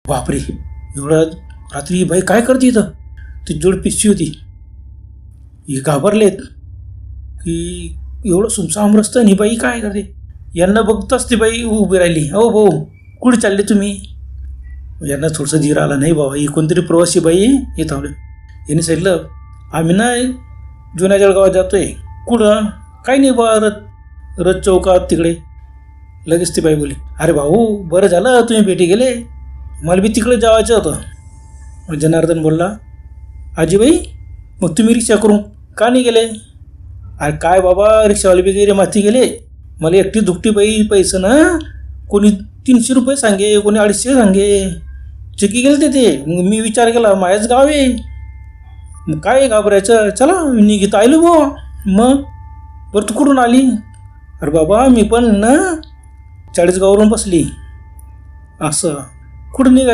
बापरे, एवढ्या रात्री बाई काय करते इथं? ती जोड पिशवी होती. हे घाबरलेत की एवढं सुमसाम रस्ता आणि बाई काय करते. यांना बघताच ती बाई उभी राहिली. हो भाऊ, कुठे चालले तुम्ही? यांना थोडंसं धीर आला. नाही बाबा, ही कोणतरी प्रवासी बाई हे थांबले. यांनी सांगितलं, आम्ही ना जुन्या जळगावात जातोय. कुठं? काही नाही बा, रथ चौकात तिकडे. लगेच ती बाई बोली, अरे भाऊ, बरं झालं तुम्ही भेटी गेले, मला बी तिकडे जायचं होतं. मग जनार्दन बोलला, आजीबाई, मग तुम्ही रिक्षा करून का नाही गेले? अरे काय बाबा, रिक्षावाले वगैरे माथी गेले, मला एकटी दुकटी बाई पैसे ना, कोणी 300 रुपये सांगे, कोणी 250 सांगे, चक्की गेले ते. मग मी विचार केला, माझ्याच गाव आहे, मग काय घाबरायचं, चला निघित आलो बो. मग बरं, तू कुठून आली? अरे बाबा, मी पण ना 40 गावावरून बसली. असं कुठं निघा